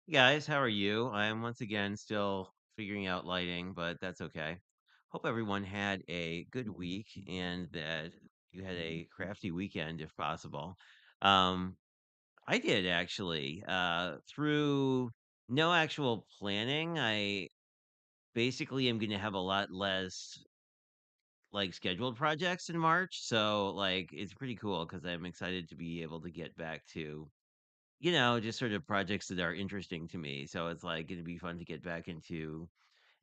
Hey guys, how are you? I'm once again still figuring out lighting, but that's okay. Hope everyone had a good week and that you had a crafty weekend if possible. Um, I did actually. Through no actual planning, I basically am going to have a lot less like scheduled projects in March. So like it's pretty cool because I'm excited to be able to get back to just sort of projects that are interesting to me. So it's like it'd be fun to get back into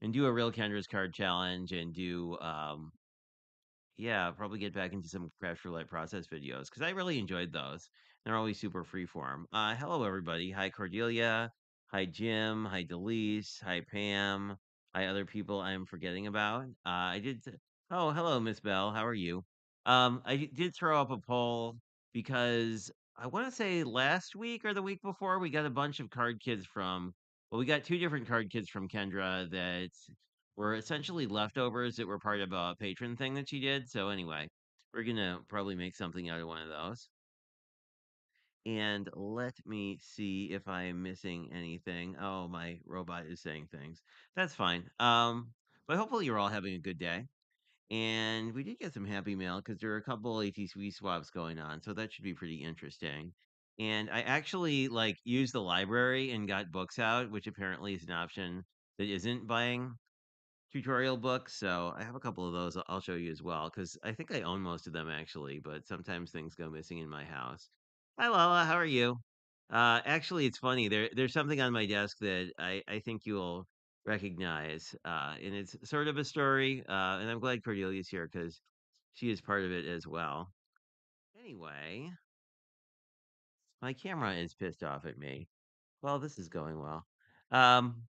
and do a real Kendra's card challenge and do yeah, probably get back into some Craft Roulette process videos because I really enjoyed those. They're always super freeform. Hello everybody. Hi Cordelia. Hi Jim. Hi Delise. Hi Pam. Hi other people I'm forgetting about. Oh, hello Miss Bell. How are you? Did throw up a poll because I want to say last week or the week before we got a bunch of card kids from. Well, we got two different card kids from Kendra that were essentially leftovers that were part of a patron thing that she did. So anyway, we're gonna probably make something out of one of those. And let me see if I'm missing anything. Oh, my robot is saying things. That's fine. But hopefully you're all having a good day. And we did get some happy mail because there are a couple ATC swaps going on, so that should be pretty interesting. And I actually like used the library and got books out, which apparently is an option that isn't buying tutorial books. So I have a couple of those I'll show you as well because I think I own most of them actually, but sometimes things go missing in my house. Hi Lala, how are you? Actually, it's funny. There's something on my desk that I think you'll recognize, and it's sort of a story. And I'm glad Cordelia's here because she is part of it as well. Anyway, my camera is pissed off at me. Well, this is going well. Um,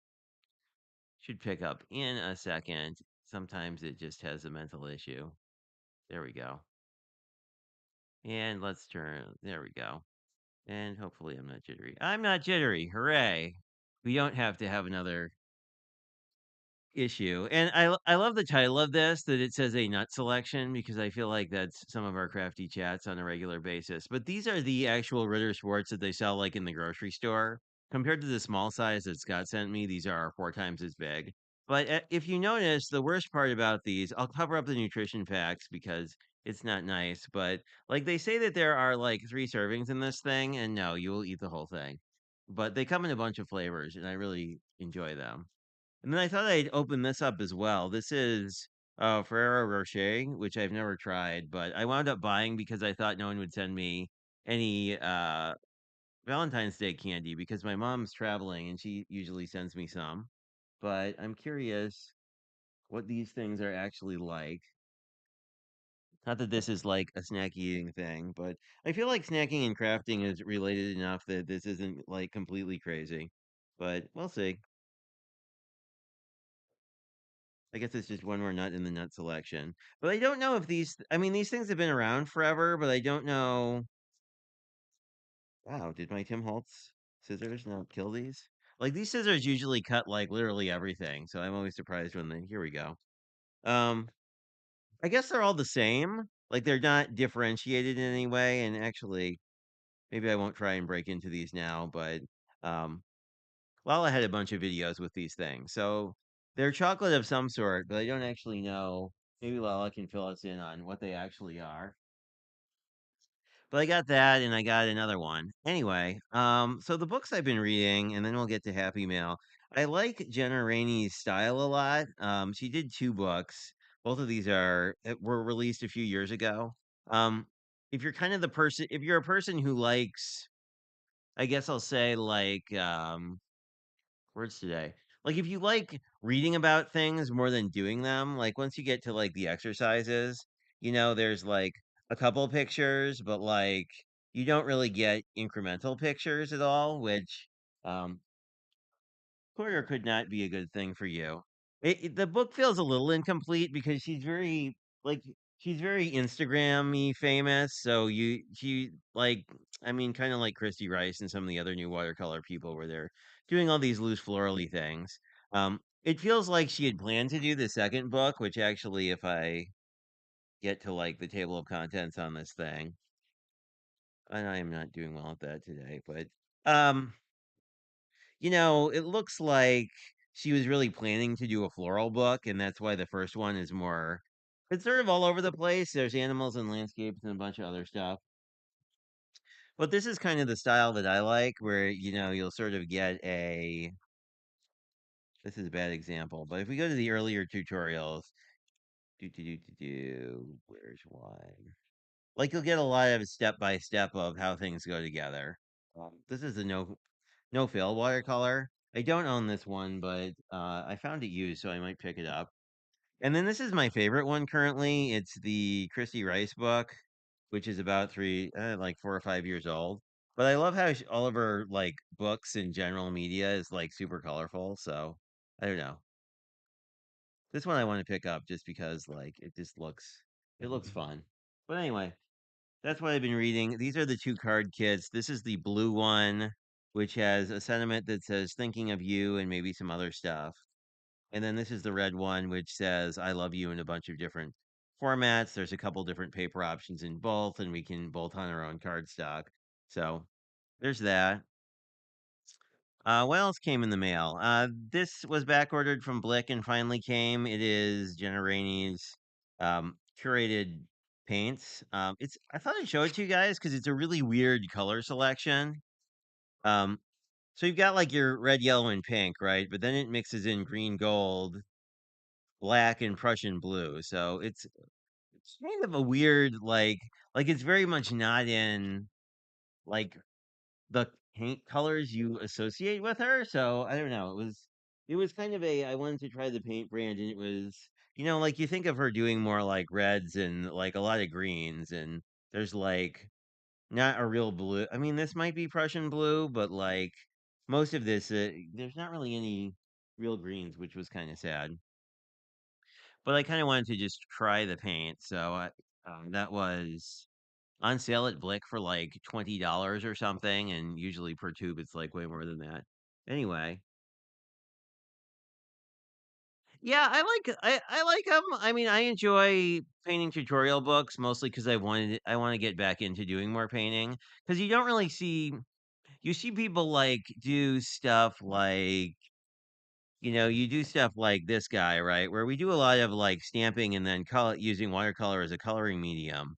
should pick up in a second. Sometimes it just has a mental issue. There we go. And let's turn. There we go. And hopefully I'm not jittery. I'm not jittery. Hooray. We don't have to have another issue. And I love the title of this that it says a nut selection because I feel like that's some of our crafty chats on a regular basis. But these are the actual Ritter Sports that they sell like in the grocery store. Compared to the small size that Scott sent me, these are four times as big. But if you notice, the worst part about these, I'll cover up the nutrition facts because it's not nice. But like they say that there are like three servings in this thing, and no, you will eat the whole thing. But they come in a bunch of flavors, and I really enjoy them. And then I thought I'd open this up as well. This is Ferrero Rocher, which I've never tried, but I wound up buying because I thought no one would send me any Valentine's Day candy because my mom's traveling and she usually sends me some. But I'm curious what these things are actually like. Not that this is like a snack eating thing, but I feel like snacking and crafting is related enough that this isn't like completely crazy. But we'll see. I guess it's just one more nut in the nut selection. But I don't know if I mean, these things have been around forever, but I don't know. Wow, did my Tim Holtz scissors not kill these? Like these scissors usually cut like literally everything, so I'm always surprised when they. Here we go. Um, I guess they're all the same. Like they're not differentiated in any way. And actually, maybe I won't try and break into these now, but um, Lala had a bunch of videos with these things. So they're chocolate of some sort, but I don't actually know. Maybe Lala can fill us in on what they actually are. But I got that and I got another one. Anyway, so the books I've been reading, and then we'll get to Happy Mail. I like Jenna Rainey's style a lot. She did two books. Both of these were released a few years ago. Um, if you're kind of the person, if you're a person who likes, I guess I'll say like words today. Like if you like reading about things more than doing them, like once you get to like the exercises, there's like a couple pictures, but like you don't really get incremental pictures at all, which um could or could not be a good thing for you. The book feels a little incomplete because like she's very Instagram-y famous. So she like I mean kind of like Christy Rice and some of the other new watercolor people where they're doing all these loose florally things. It feels like she had planned to do the second book, which actually if I get to like the table of contents on this thing, and I am not doing well at that today, but um it looks like she was really planning to do a floral book, and that's why the first one is more. It's sort of all over the place. There's animals and landscapes and a bunch of other stuff. But this is kind of the style that I like, where you'll sort of get a. This is a bad example, but if we go to the earlier tutorials, where's one? Like you'll get a lot of step by step of how things go together. This is a no fill watercolor. I don't own this one, but I found it used, so I might pick it up. And then this is my favorite one currently. It's the Christy Rice book, which is about like 4 or 5 years old. But I love how all of her like books and general media is like super colorful. So I don't know. This one I want to pick up just because like it looks fun. But anyway, that's what I've been reading. These are the two card kits. This is the blue one, which has a sentiment that says thinking of you and maybe some other stuff. And then this is the red one, which says I love you in a bunch of different formats. There's a couple different paper options in both, and we can both on our own card stock. So there's that. What else came in the mail? This was back ordered from Blick and finally came. It is Jenna Rainey's curated paints. I thought I'd show it to you guys because it's a really weird color selection. Um, so you've got like your red, yellow, and pink, right? But then it mixes in green, gold, black, and Prussian blue. So it's kind of a weird like it's very much not in like the paint colors you associate with her. So I don't know. It was kind of a I wanted to try the paint brand and it was like you think of her doing more like reds and like a lot of greens and there's like not a real blue. I mean, this might be Prussian blue, but like most of this there's not really any real greens, which was kind of sad. But I kind of wanted to just try the paint. So that was on sale at Blick for like $20 or something, and usually per tube it's like way more than that. Anyway, yeah, I like them. I mean, I enjoy painting tutorial books mostly because I want to get back into doing more painting because you don't really see you see people like do stuff like you do stuff like this guy, right? Where we do a lot of like stamping and then color using watercolor as a coloring medium.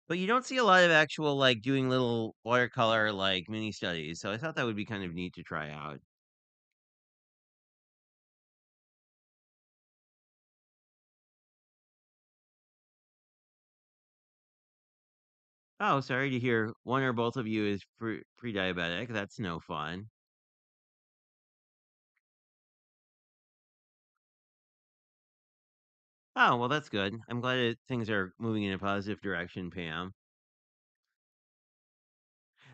But you don't see a lot of actual, like, doing little watercolor, like, mini studies, so I thought that would be kind of neat to try out. Oh, sorry to hear one or both of you is pre-diabetic, that's no fun. Oh, well, that's good. I'm glad that things are moving in a positive direction, Pam.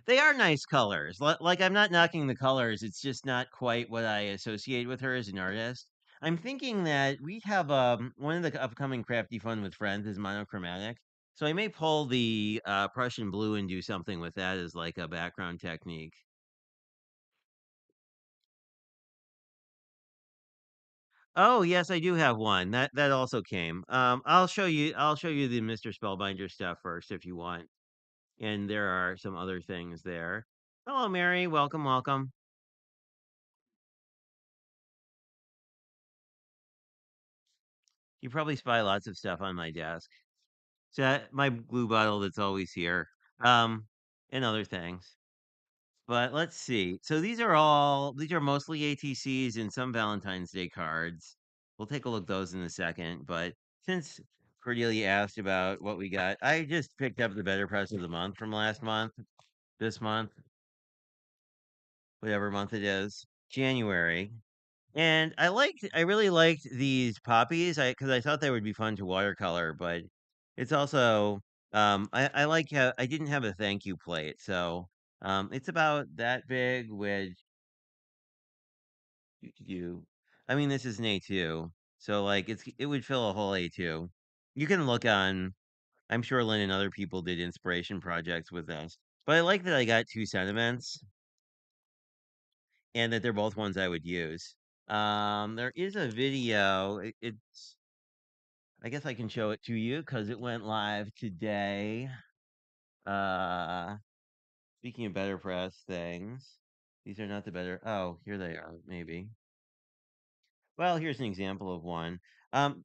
They are nice colors. Like, I'm not knocking the colors, it's just not quite what I associate with her as an artist. I'm thinking that we have one of the upcoming Crafty Fun with Friends is monochromatic. So I may pull the Prussian blue and do something with that as like a background technique. Oh yes, I do have one. That also came. I'll show you the Mr. Spellbinder stuff first if you want. And there are some other things there. Hello, Mary. Welcome, welcome. You probably spy lots of stuff on my desk. So my glue bottle that's always here. Um, and other things. But let's see. So these are mostly ATCs and some Valentine's Day cards. We'll take a look at those in a second. But since Cordelia asked about what we got, I just picked up the better press of the month from last month, this month, whatever month it is, January. And I really liked these poppies because I thought they would be fun to watercolor, but it's also, I like how I didn't have a thank you plate. So, it's about that big with you. I mean, this is an A2. So like it would fill a whole A2. You can look on, I'm sure Lynn and other people did inspiration projects with this. But I like that I got two sentiments and that they're both ones I would use. There is a video. It's I guess I can show it to you because it went live today. Uh, Speaking of better press things. These are not the better. Oh, here they are, maybe. Well, here's an example of one. Um,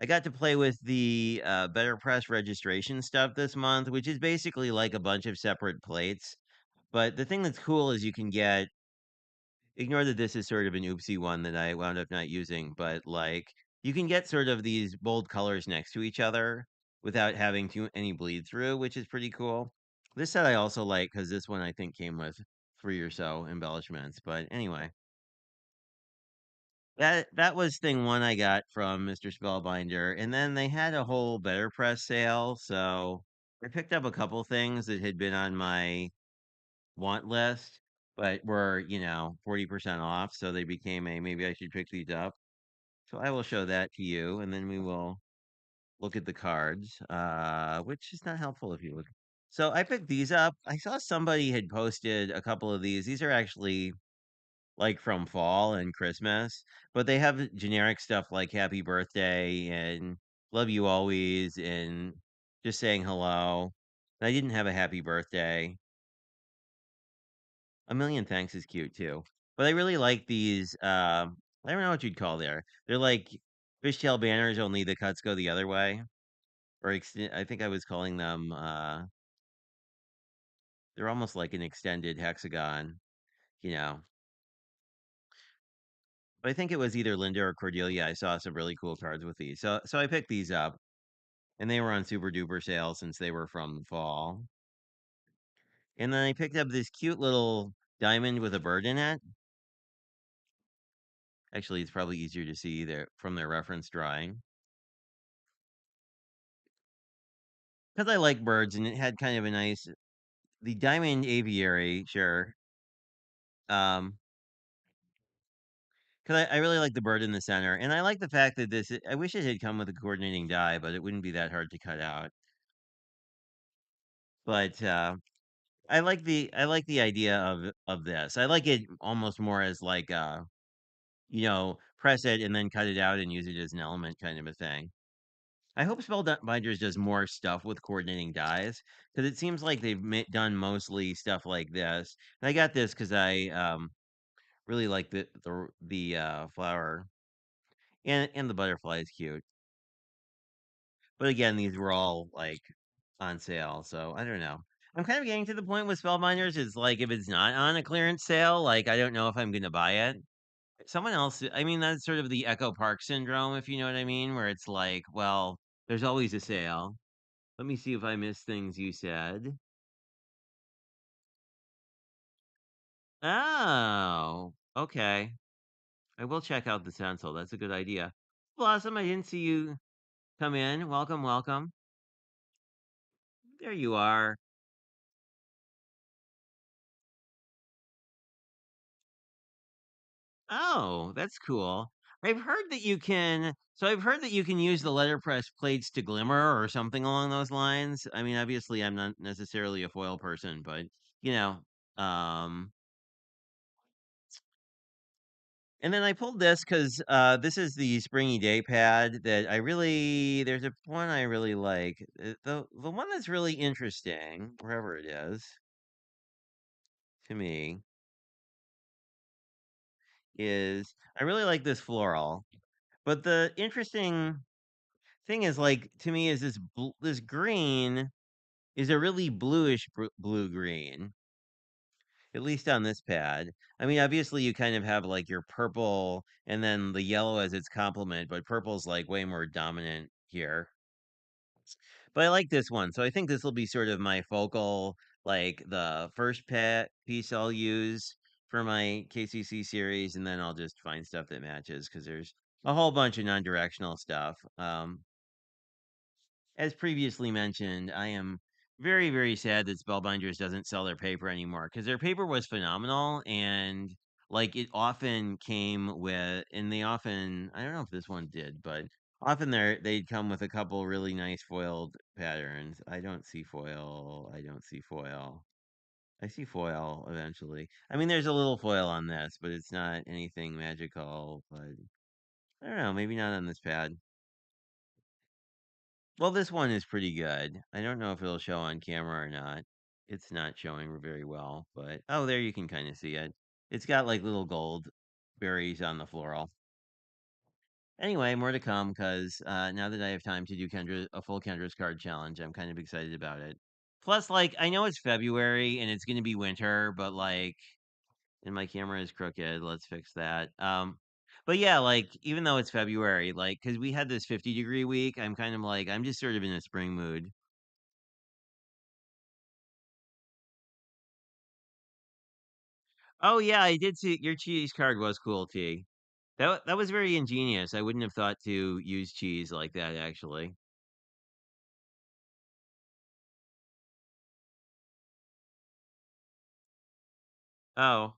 I got to play with the Better Press registration stuff this month, which is basically like a bunch of separate plates. But the thing that's cool is you can get, ignore that this is sort of an oopsie one that I wound up not using, but like you can get sort of these bold colors next to each other without having any bleed through, which is pretty cool. This set I also like because this one I think came with three or so embellishments. But anyway, that was thing one I got from Mr. Spellbinder, and then they had a whole Better Press sale, so I picked up a couple things that had been on my want list, but were 40% off, so they became a maybe I should pick these up. So I will show that to you, and then we will look at the cards, which is not helpful if you look. So I picked these up. I saw somebody had posted a couple of these. These are actually like from fall and Christmas, but they have generic stuff like happy birthday and love you always and just saying hello. And I didn't have a happy birthday. A million thanks is cute too. But I really like these I don't know what you'd call there. They're like fishtail banners, only the cuts go the other way. Or I think I was calling them they're almost like an extended hexagon, you know. But I think it was either Linda or Cordelia. I saw some really cool cards with these. So I picked these up and they were on super duper sale since they were from the fall. And then I picked up this cute little diamond with a bird in it. Actually, it's probably easier to see there from their reference drawing. Because I like birds and it had kind of a nice the diamond aviary, sure. Um, because I really like the bird in the center, and I like the fact that I wish it had come with a coordinating die, but it wouldn't be that hard to cut out. But I like the idea of this. I like it almost more as like press it and then cut it out and use it as an element kind of a thing. I hope Spellbinders does more stuff with coordinating dies because it seems like they've done mostly stuff like this. And I got this because I really like the flower and the butterfly is cute. But again, these were all like on sale, so I don't know. I'm kind of getting to the point with Spellbinders. It's like if it's not on a clearance sale, like I don't know if I'm gonna buy it. Someone else, I mean, that's sort of the Echo Park syndrome, if you know what I mean, where it's like, well, there's always a sale. Let me see if I missed things you said. Oh, okay. I will check out the stencil. That's a good idea. Blossom, I didn't see you come in. Welcome, welcome. There you are. Oh, that's cool. I've heard that you can use the letterpress plates to glimmer or something along those lines. I mean, obviously I'm not necessarily a foil person, but you know, um and then I pulled this because this is the springy day pad that there's a one I really like. The one that's really interesting, wherever it is, to me, is I really like this floral. But the interesting thing is like to me is this green is a really bluish blue green, at least on this pad. I mean, obviously you kind of have like your purple and then the yellow as its complement, but purple's like way more dominant here. But I like this one, so I think this will be sort of my focal, like the first pet piece I'll use for my KCC series, and then I'll just find stuff that matches because there's a whole bunch of non-directional stuff. As previously mentioned, I am very, very sad that Spellbinders doesn't sell their paper anymore because their paper was phenomenal and like it often came with, and they often, I don't know if this one did, but often they'd come with a couple really nice foiled patterns. I don't see foil. I don't see foil. I see foil eventually. I mean, there's a little foil on this, but it's not anything magical. But I don't know, maybe not on this pad. Well, this one is pretty good. I don't know if it'll show on camera or not. It's not showing very well, but oh, there you can kind of see it. It's got like little gold berries on the floral. Anyway, more to come because now that I have time to do a full Kendra's card challenge, I'm kind of excited about it. Plus, like, I know it's February and it's going to be winter, but like, and my camera is crooked. Let's fix that. But yeah, like, even though it's February, like, because we had this 50-degree week, I'm kind of like, I'm just sort of in a spring mood. Oh yeah, I did see your cheese card was cool, T. That was very ingenious. I wouldn't have thought to use cheese like that actually. Oh.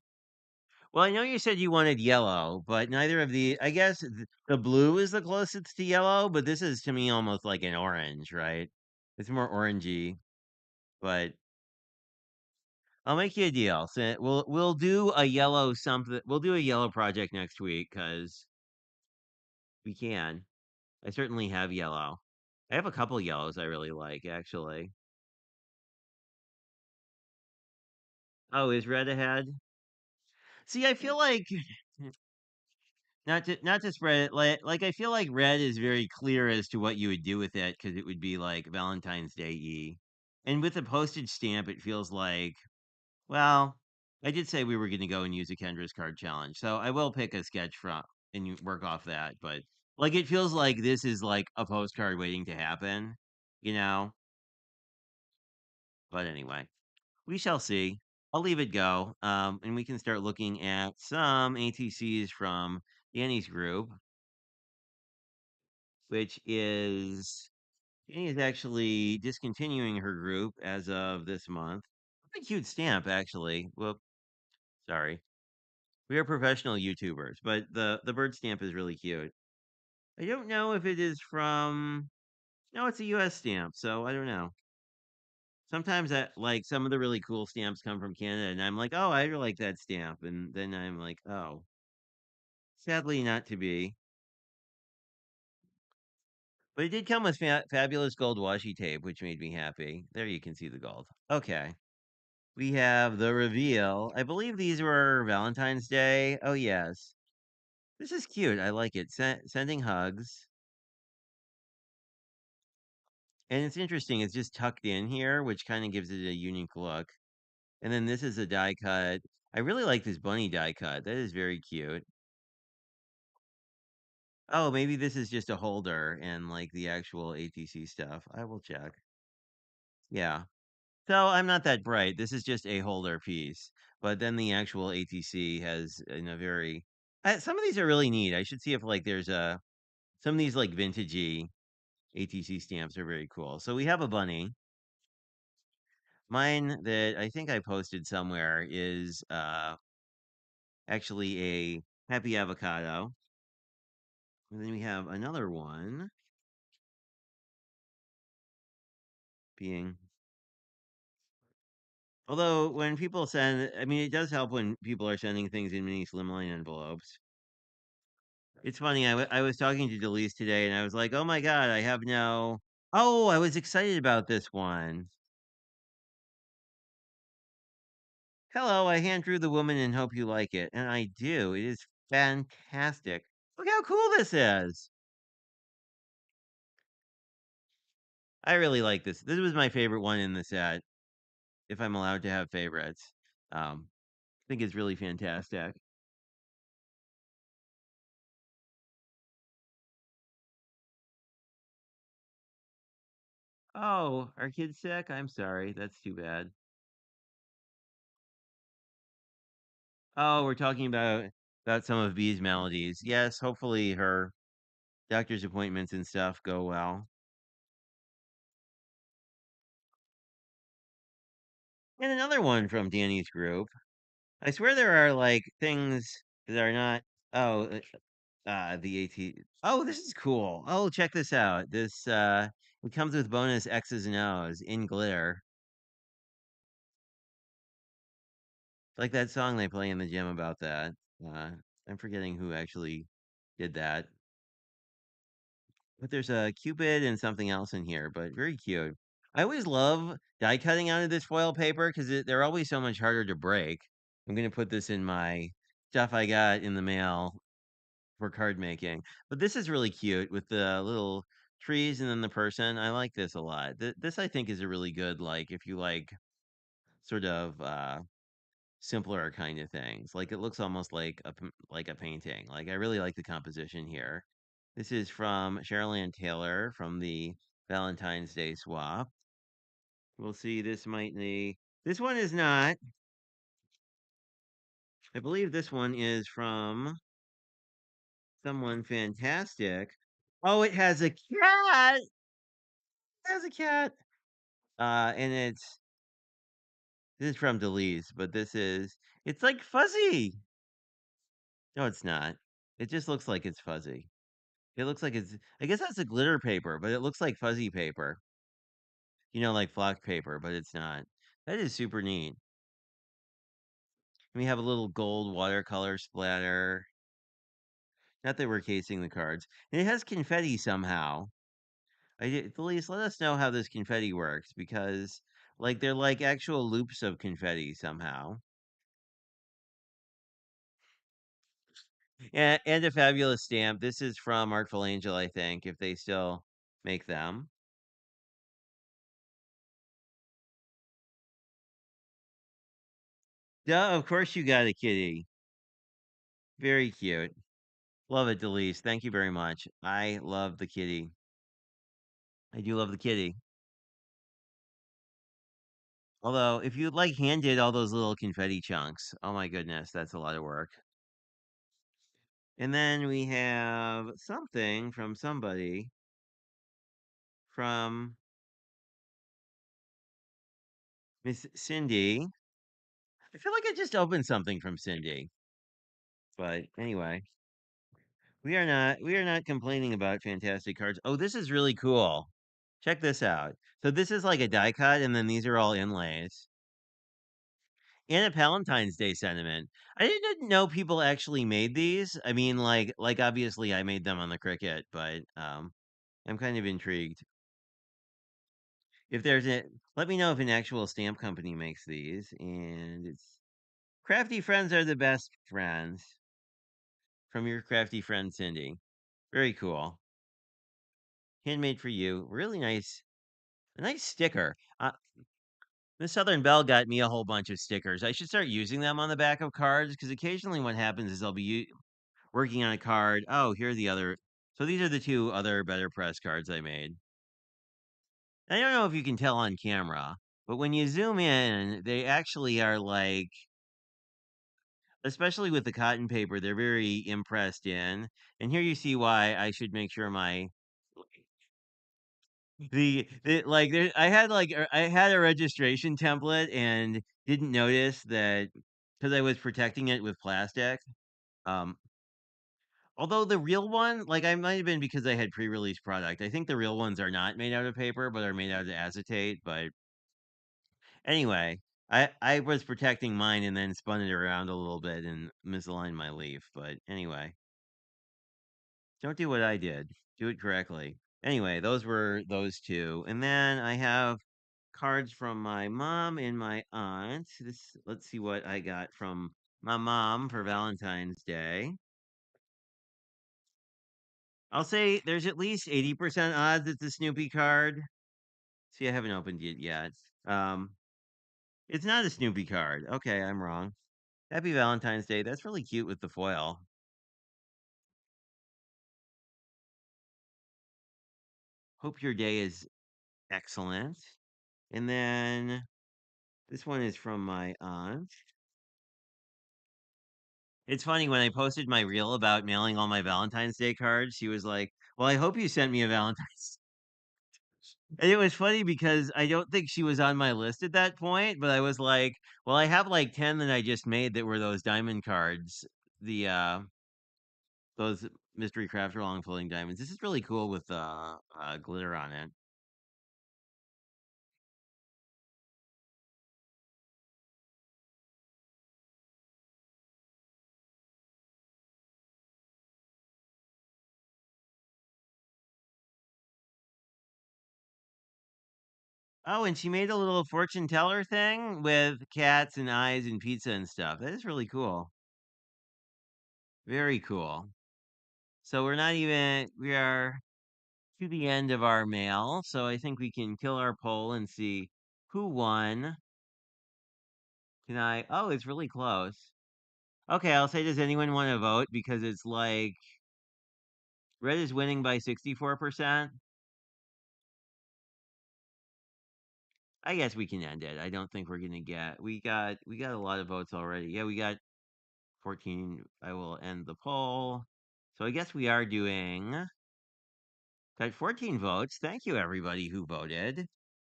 Well, I know you said you wanted yellow, but neither of I guess the blue is the closest to yellow, but this is to me almost like an orange, right? It's more orangey, but I'll make you a deal. So we'll do a yellow something. We'll do a yellow project next week because we can. I certainly have yellow. I have a couple yellows I really like actually. Oh, is red ahead? See, I feel like not to spread it like I feel like red is very clear as to what you would do with it because it would be like Valentine's Day y. And with a postage stamp, it feels like well, I did say we were going to go and use a Kendra's card challenge, so I will pick a sketch from and you work off that. But like it feels like this is like a postcard waiting to happen, you know. But anyway, we shall see. I'll leave it go, and we can start looking at some ATCs from Danny's group, which is Danny is actually discontinuing her group as of this month. What a cute stamp, actually. Whoop, sorry. We are professional YouTubers, but the bird stamp is really cute. I don't know if it is from. No, it's a U.S. stamp, so I don't know. Sometimes that like some of the really cool stamps come from Canada, and I'm like, oh, I really like that stamp, and then I'm like, oh, sadly not to be. But it did come with fabulous gold washi tape, which made me happy. There you can see the gold. Okay. We have the reveal. I believe these were Valentine's Day. Oh, yes. This is cute. I like it. Sending hugs. And it's interesting. It's just tucked in here, which kind of gives it a unique look. And then this is a die cut. I really like this bunny die cut. That is very cute. Oh, maybe this is just a holder and like the actual ATC stuff. I will check. Yeah. So I'm not that bright. This is just a holder piece. But then the actual ATC has in a very some of these are really neat. I should see if like there's a some of these like vintagey ATC stamps are very cool. So we have a bunny. Mine that I think I posted somewhere is actually a happy avocado. And then we have another one being although when people send I mean it does help when people are sending things in mini slimline envelopes. It's funny. I was talking to Delise today, and I was like, "Oh my god, I have no." Oh, I was excited about this one. Hello, I hand drew the woman and hope you like it, and I do. It is fantastic. Look how cool this is. I really like this. This was my favorite one in the set, if I'm allowed to have favorites. I think it's really fantastic. Oh, are kids sick? I'm sorry. That's too bad. Oh, we're talking about some of Bee's melodies. Yes, hopefully her doctor's appointments and stuff go well. And another one from Danny's group. I swear there are like things that are not. Oh, the AT. Oh, this is cool. Oh, check this out. This it comes with bonus X's and O's in glitter. Like that song they play in the gym about that. Uh, I'm forgetting who actually did that. But there's a Cupid and something else in here, but very cute. I always love die cutting out of this foil paper because they're always so much harder to break. I'm gonna put this in my stuff I got in the mail for card making. But this is really cute with the little trees and then the person. I like this a lot. This I think is a really good like if you like sort of simpler kind of things. Like it looks almost like like a painting. Like I really like the composition here. This is from Cheryl Ann Taylor from the Valentine's Day swap. We'll see. This might be. This one is not. I believe this one is from someone fantastic. Oh, it has a cat. It has a cat. And this is from Delise, but it's like fuzzy. No, it's not. It just looks like it's fuzzy. It looks like I guess that's a glitter paper, but it looks like fuzzy paper. Like flock paper, but it's not. That is super neat. We have a little gold watercolor splatter. Not that we're casing the cards. And it has confetti somehow. Delise, let us know how this confetti works because, like, they're like actual loops of confetti somehow. And a fabulous stamp. This is from Artful Angel, I think, if they still make them. Duh, of course you got a kitty. Very cute. Love it, Delise. Thank you very much. I love the kitty. I do love the kitty. Although, if you like hand did all those little confetti chunks, oh my goodness, that's a lot of work. And then we have something from somebody from Miss Cindy. I feel like I just opened something from Cindy. But anyway, we are not complaining about fantastic cards. Oh, this is really cool. Check this out. So this is like a die cut, and then these are all inlays. And a Valentine's Day sentiment. I didn't know people actually made these. I mean, like obviously I made them on the Cricut, but I'm kind of intrigued. If there's a Let me know if an actual stamp company makes these. And it's crafty friends are the best friends from your crafty friend Cindy. Very cool. Handmade for you. Really nice. A nice sticker. Miss Southern Belle got me a whole bunch of stickers. I should start using them on the back of cards because occasionally what happens is I'll be working on a card. Oh, here are the other. So these are the two other Better Press cards I made. I don't know if you can tell on camera, but when you zoom in, they actually are like, especially with the cotton paper, they're very impressed in. And here you see why I should make sure my the like there I had a registration template and didn't notice that because I was protecting it with plastic. Um, Although the real one, like I might have been because I had pre-release product. I think the real ones are not made out of paper, but are made out of acetate. But anyway, I was protecting mine and then spun it around a little bit and misaligned my leaf. But anyway, don't do what I did. Do it correctly. Anyway, those were those two, and then I have cards from my mom and my aunt. Let's see what I got from my mom for Valentine's Day. I'll say there's at least 80% odds it's a Snoopy card. See, I haven't opened it yet. Um, it's not a Snoopy card. Okay, I'm wrong. Happy Valentine's Day. That's really cute with the foil. Hope your day is excellent. And then this one is from my aunt. It's funny when I posted my reel about mailing all my Valentine's Day cards, she was like, "Well, I hope you sent me a Valentine's." And it was funny because I don't think she was on my list at that point, but I was like, "Well, I have like 10 that I just made that were those diamond cards, the those mystery craft long floating diamonds. This is really cool with glitter on it." Oh, and she made a little fortune teller thing with cats and eyes and pizza and stuff. That is really cool. Very cool. So we are to the end of our mail. So I think we can kill our poll and see who won. Oh, it's really close. Okay, I'll say, does anyone want to vote? Because it's like red is winning by 64%. I guess we can end it. I don't think we're gonna we got a lot of votes already. Yeah, we got 14. I will end the poll. So I guess we are doing got 14 votes. Thank you everybody who voted.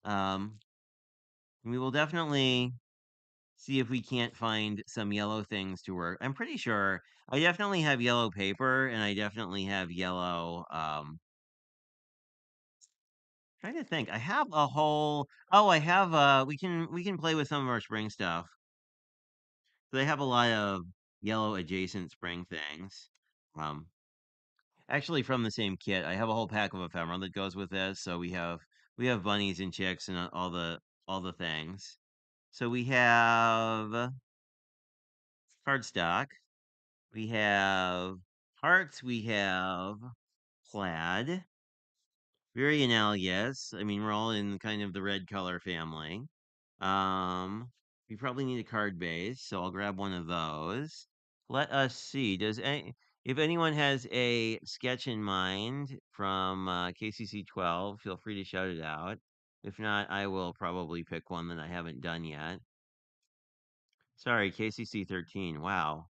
Um we will definitely see if we can't find some yellow things to work. I'm pretty sure I definitely have yellow paper and I definitely have yellow trying to think. I have a whole I have we can play with some of our spring stuff. So they have a lot of yellow adjacent spring things. Um Actually from the same kit. I have a whole pack of ephemera that goes with this. So we have bunnies and chicks and all the things. So we have cardstock. We have hearts. We have plaid. Very analogous. I mean, we're all in kind of the red color family. Um, we probably need a card base, so I'll grab one of those. Let us see. If anyone has a sketch in mind from KCC 12, feel free to shout it out. If not, I will probably pick one that I haven't done yet. Sorry, KCC 13. Wow.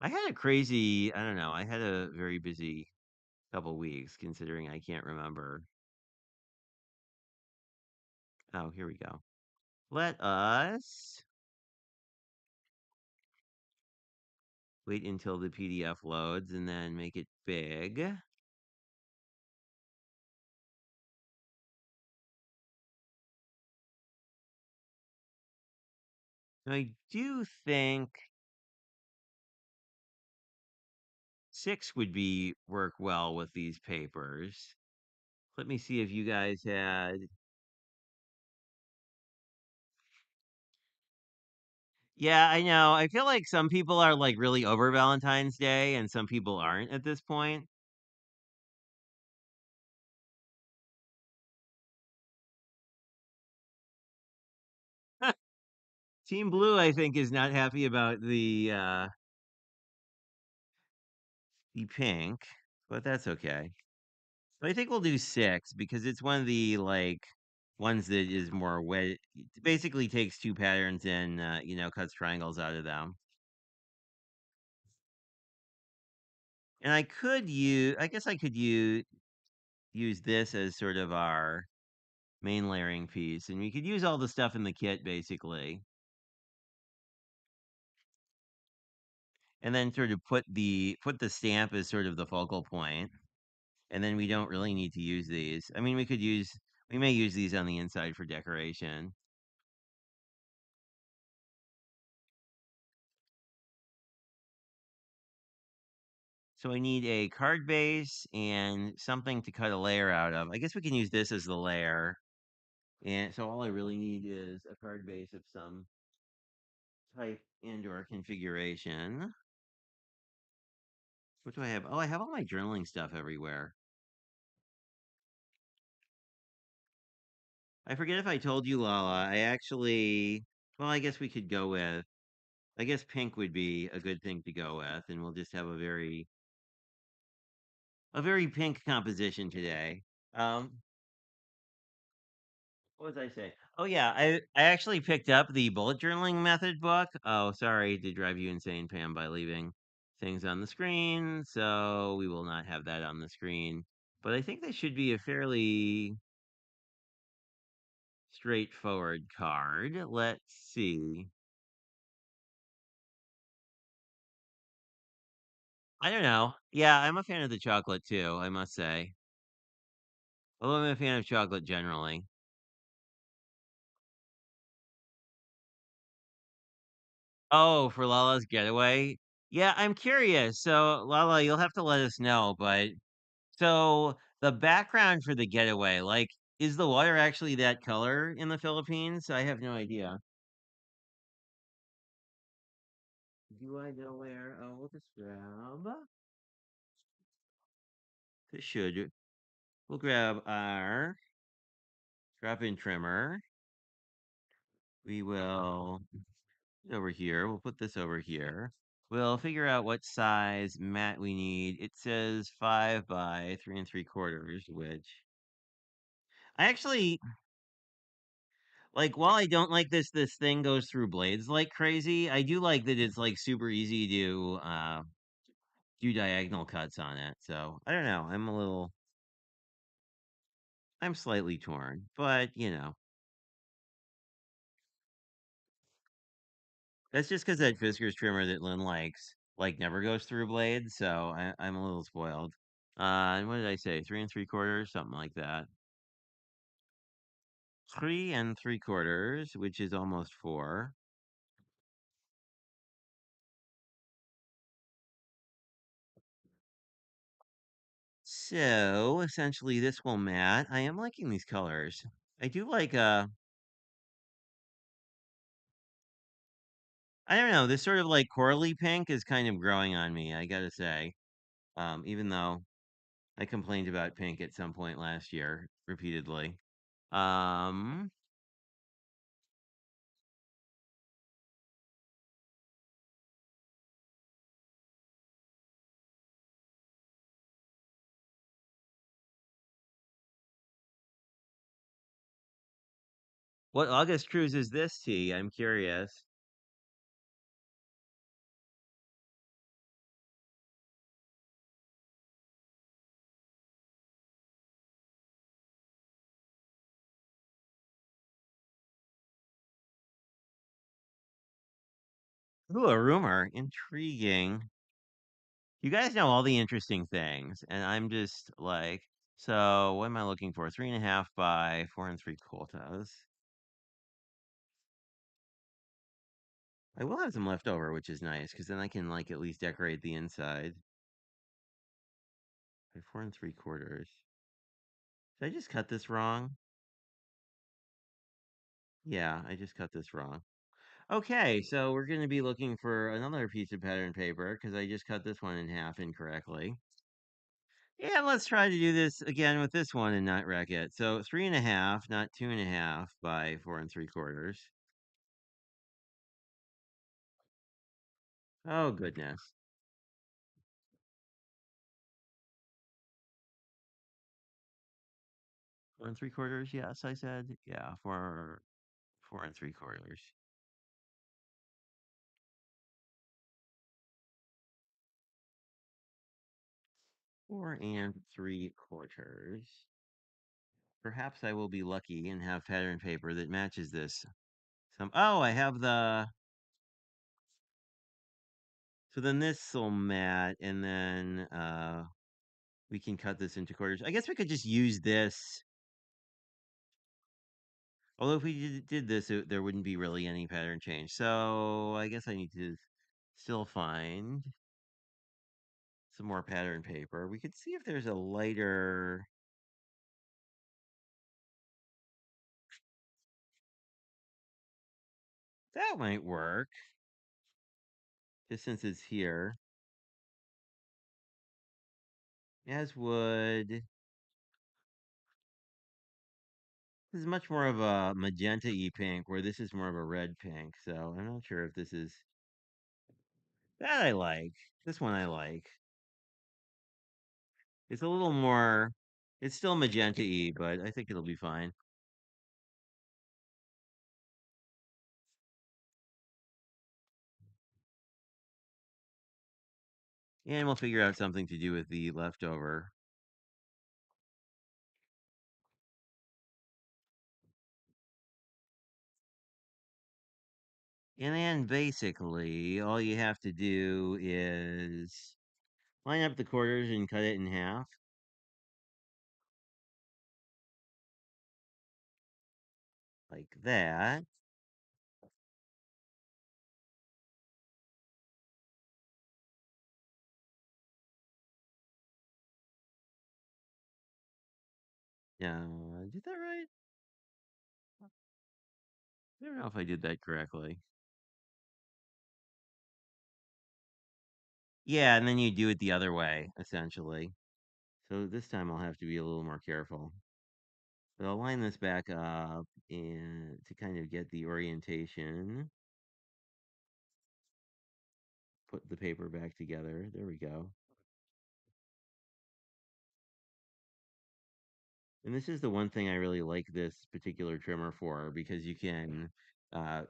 I don't know, I had a very busy couple weeks considering I can't remember. Oh, here we go. Let us wait until the PDF loads and then make it big. I do think 6 would be work well with these papers. Let me see if you guys had. Yeah, I know. I feel like some people are like really over Valentine's Day and some people aren't at this point. Team Blue, I think, is not happy about the pink, but that's okay. But I think we'll do 6 because it's one of the like ones that is more wet. It basically takes two patterns and cuts triangles out of them. And I guess I could use this as sort of our main layering piece, and we could use all the stuff in the kit basically, and then sort of put the stamp as sort of the focal point, and then we don't really need to use these. I mean, we may use these on the inside for decoration. So I need a card base and something to cut a layer out of. I guess we can use this as the layer. And so all I really need is a card base of some type and or configuration. What do I have? Oh, I have all my journaling stuff everywhere. I forget if I told you, Lala. Well, I guess we could go with, I guess pink would be a good thing to go with, and we'll just have a very pink composition today. Um, What was I say? Oh yeah, I actually picked up the bullet journaling method book. Oh, sorry to drive you insane, Pam, by leaving things on the screen. So we will not have that on the screen. But I think that should be a fairly straightforward card. Let's see. I don't know. Yeah, I'm a fan of the chocolate too, I must say. Although I'm a fan of chocolate generally. Oh, for Lala's getaway. Yeah, I'm curious. So, Lala, you'll have to let us know, but so the background for the getaway, like, Is the water actually that color in the Philippines? I have no idea. Do I know where? Oh, we'll just grab. This should. We'll grab our drop-in trimmer. We will over here. We'll put this over here. We'll figure out what size mat we need. It says 5 by 3 3/4, which I actually like. While I don't like this thing goes through blades like crazy. I do like that it's like super easy to do diagonal cuts on it. So I don't know. I'm slightly torn, but that's just because that Fiskars trimmer that Lynn likes never goes through blades. So I'm a little spoiled. And what did I say? 3 3/4, something like that. 3 3/4, which is almost 4. So essentially, this will mat. I am liking these colors. I do like I don't know, this sort of like corally pink is kind of growing on me, I gotta say. Even though I complained about pink at some point last year repeatedly. Um, what August cruise is this tea? I'm curious. Ooh, a rumor. Intriguing. You guys know all the interesting things, and I'm just like, so what am I looking for? 3.5 by 4 3/4. I will have some left over, which is nice, because then I can like at least decorate the inside. By 4 3/4. Did I just cut this wrong? Yeah, I just cut this wrong. Okay, so we're going to be looking for another piece of pattern paper because I just cut this one in half incorrectly. Yeah, let's try to do this again with this one and not wreck it. So 3.5, not 2.5 by 4 3/4. Oh, goodness. 4 3/4, yes, I said. Yeah, 4 4 3/4. 4 3/4. Perhaps I will be lucky and have pattern paper that matches this. Oh, I have so then this will mat, and then we can cut this into quarters. I guess we could just use this. Although if we did this, there wouldn't be really any pattern change. So I guess I need to still find some more pattern paper. We could see if there's a lighter. That might work, just since it's here. As would. This is much more of a magenta-y pink, where this is more of a red pink. So I'm not sure if this is that I like. This one I like. It's a little more. It's still magenta-y, but I think it'll be fine. And we'll figure out something to do with the leftover. And then basically, all you have to do is line up the quarters and cut it in half, like that. Dodge. Did that right? I don't know if I did that correctly. Yeah, and then you do it the other way, essentially. So this time I'll have to be a little more careful. But I'll line this back up and to kind of get the orientation, put the paper back together. There we go. And this is the one thing I really like this particular trimmer for because you can uh,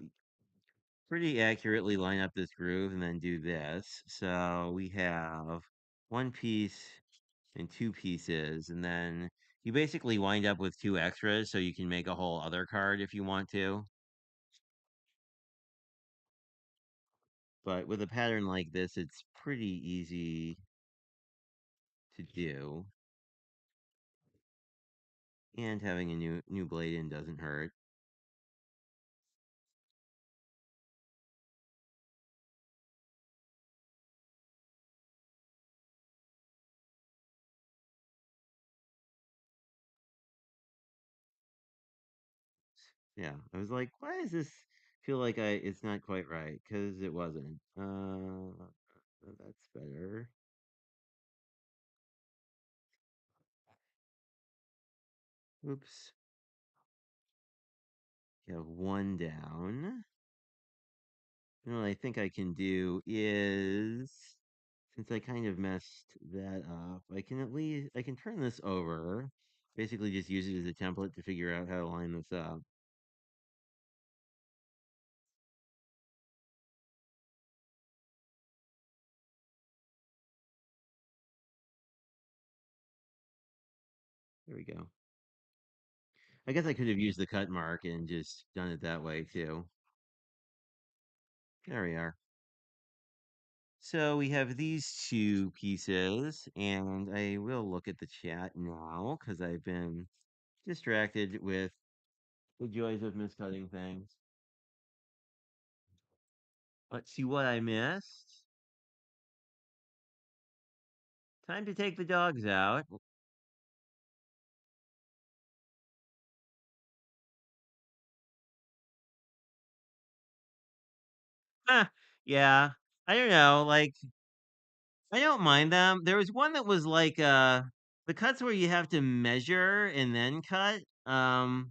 pretty accurately line up this groove and then do this. So we have one piece and two pieces, and then you basically wind up with two extras so you can make a whole other card if you want to. But with a pattern like this, it's pretty easy to do. And having a new blade in doesn't hurt. Yeah, I was like, why does this feel like it's not quite right? Because it wasn't. That's better. Oops. You have one down. And what I think I can do is, since I kind of messed that up, I can turn this over. Basically, just use it as a template to figure out how to line this up. There we go. I guess I could have used the cut mark and just done it that way too. There we are. So we have these two pieces, and I will look at the chat now because I've been distracted with the joys of miscutting things. Let's see what I missed. Time to take the dogs out. Huh, yeah. I don't know. Like, I don't mind them. There was one that was like the cuts where you have to measure and then cut. Well,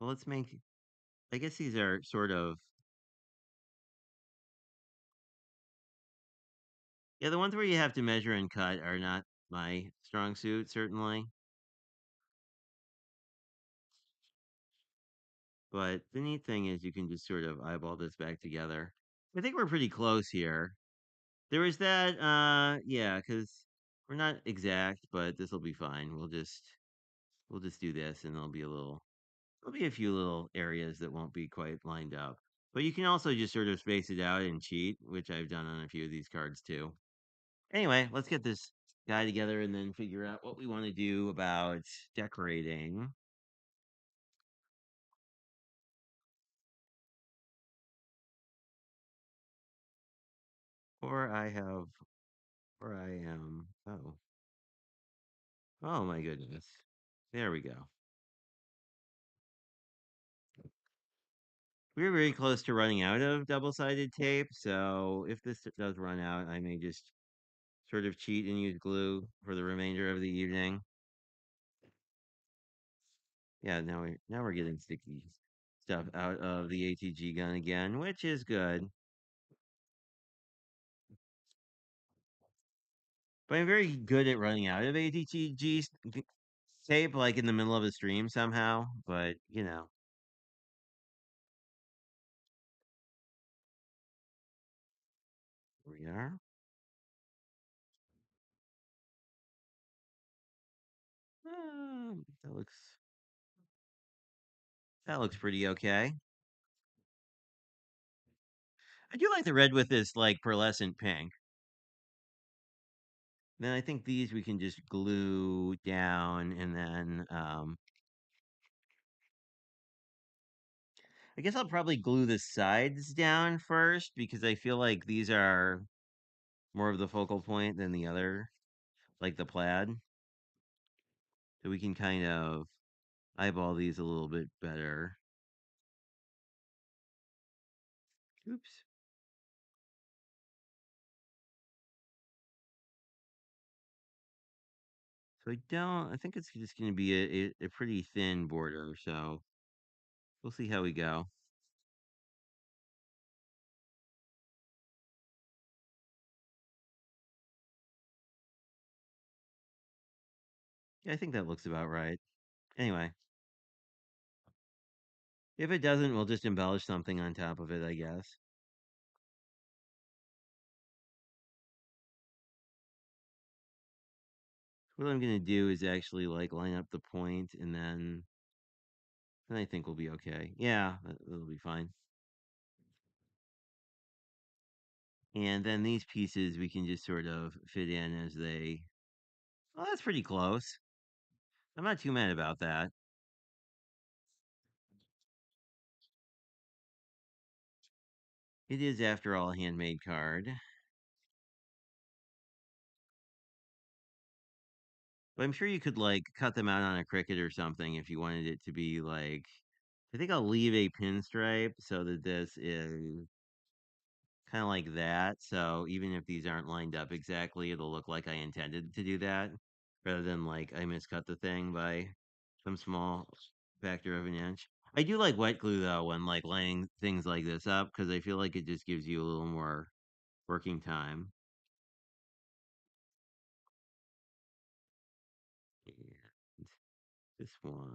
let's make I guess these are sort of yeah, the ones where you have to measure and cut are not my strong suit, certainly. But the neat thing is you can just sort of eyeball this back together. I think we're pretty close here. There was that, yeah, because we're not exact, but this will be fine. We'll just do this, and there'll be a few little areas that won't be quite lined up. But you can also just sort of space it out and cheat, which I've done on a few of these cards too. Anyway, let's get this guy together and then figure out what we want to do about decorating. Or I have, or I am. Oh my goodness. There we go. We're very close to running out of double-sided tape, so if this does run out, I may just sort of cheat and use glue for the remainder of the evening. Yeah, now we're getting sticky stuff out of the ATG gun again, which is good. But I'm very good at running out of ATG tape, like in the middle of a stream somehow. But here we are. Um, that looks that looks pretty okay. I do like the red with this like pearlescent pink. Then I think these we can just glue down and then I guess I'll probably glue the sides down first because I feel like these are more of the focal point than the other, like the plaid. so we can kind of eyeball these a little bit better. Oops. So I think it's just going to be a pretty thin border. So we'll see how we go. Yeah, I think that looks about right. Anyway, if it doesn't, we'll just embellish something on top of it, I guess. What I'm going to do is actually like line up the point and then I think we'll be okay. Yeah, that'll be fine. And then these pieces we can just sort of fit in as they. Well, that's pretty close. I'm not too mad about that. It is, after all, a handmade card. But I'm sure you could like cut them out on a Cricut or something if you wanted it to be like. I think I'll leave a pinstripe so that this is kind of like that. So even if these aren't lined up exactly, it'll look like I intended to do that rather than like I miscut the thing by some small factor of an inch. I do like wet glue though when like laying things like this up because I feel like it just gives you a little more working time. And this one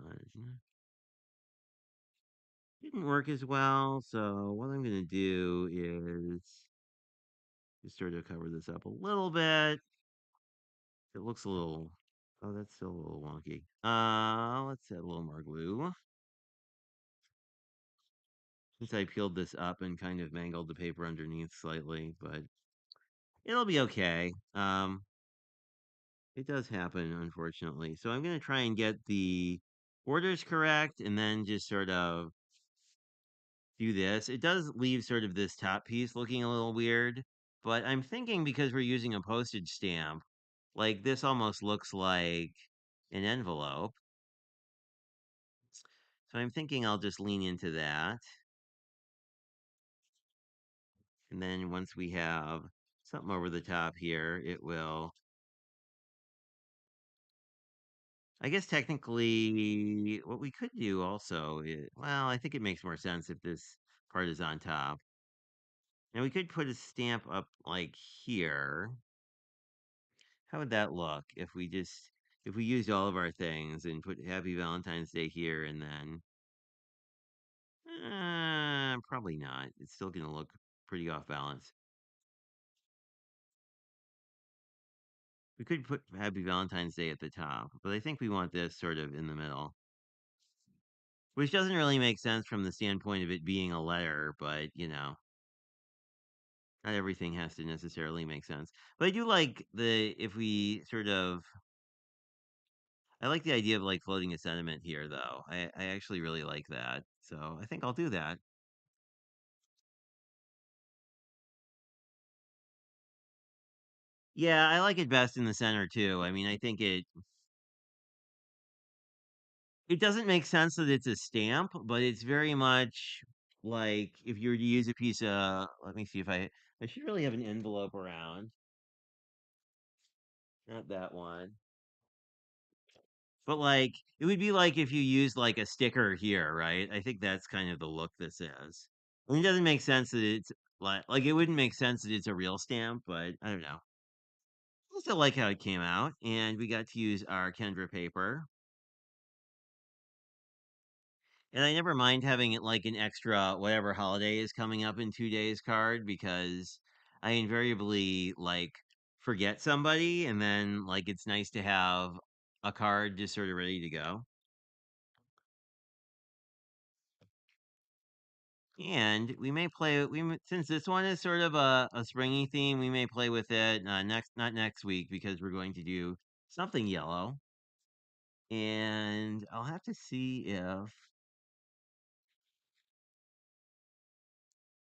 didn't work as well, so what I'm gonna do is just sort of cover this up a little bit. It looks a little. Oh, that's still a little wonky. Let's add a little more glue. Since I peeled this up and kind of mangled the paper underneath slightly, but it'll be okay. It does happen, unfortunately. So I'm gonna try and get the orders correct and then just sort of do this. It does leave sort of this top piece looking a little weird, but I'm thinking because we're using a postage stamp, like this almost looks like an envelope. So I'm thinking I'll just lean into that. And then once we have something over the top here, it will. I guess technically, what we could do also is, well, I think it makes more sense if this part is on top. Now we could put a stamp up like here. How would that look if we used all of our things and put Happy Valentine's Day here and then probably not. It's still gonna look pretty off balance. We could put Happy Valentine's Day at the top, but I think we want this sort of in the middle. Which doesn't really make sense from the standpoint of it being a letter, but not everything has to necessarily make sense. But I do like the if we sort of I like the idea of like floating a sentiment here though. I actually really like that. So I think I'll do that. Yeah, I like it best in the center too. I mean, I think it doesn't make sense that it's a stamp, but it's very much like if you were to use a piece of let me see if I should really have an envelope around. Not that one. But like it would be like if you used like a sticker here, right? I think that's kind of the look this is. I mean, it doesn't make sense that it's like it wouldn't make sense that it's a real stamp, but I don't know. I still like how it came out, and we got to use our Kendra paper. And I never mind having it like an extra whatever holiday is coming up in 2 days card because I invariably like forget somebody, and then like it's nice to have a card just sort of ready to go. And we may play since this one is sort of a springy theme, we may play with it not next week because we're going to do something yellow. And I'll have to see if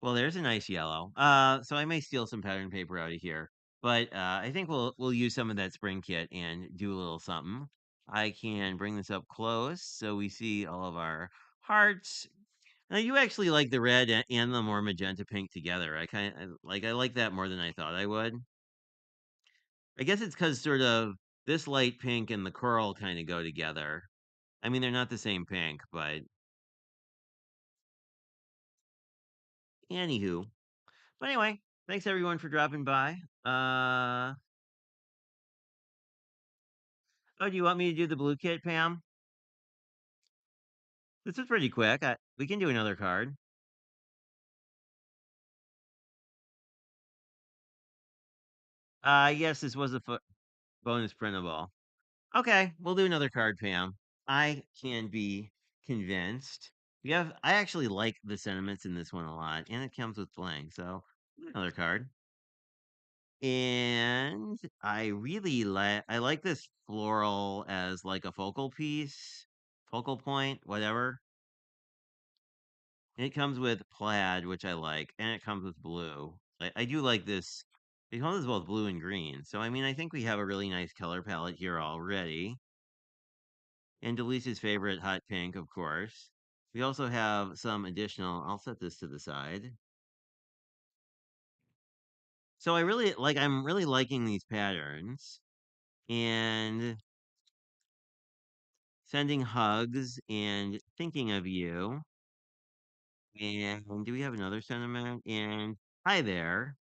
well, there's a nice yellow. So I may steal some pattern paper out of here. But I think we'll use some of that spring kit and do a little something. I can bring this up close so we see all of our hearts. Now you actually like the red and the more magenta pink together. I like that more than I thought I would. I guess it's because sort of this light pink and the coral kind of go together. I mean, they're not the same pink, but anywho. But anyway, thanks everyone for dropping by. Uh, oh, do you want me to do the blue kit, Pam? This is pretty quick. We can do another card. Yes, this was a bonus printable. Okay, we'll do another card, Pam. I can be convinced. I actually like the sentiments in this one a lot, and it comes with blank. So another card. And I like this floral as like a focal piece, focal point, whatever. And it comes with plaid, which I like, and it comes with blue. I do like this. It comes with both blue and green. So I mean, I think we have a really nice color palette here already. And Delisa's favorite, hot pink, of course. We also have some additional. I'll set this to the side. So I'm really liking these patterns and sending hugs and thinking of you. And do we have another sentiment? And hi there.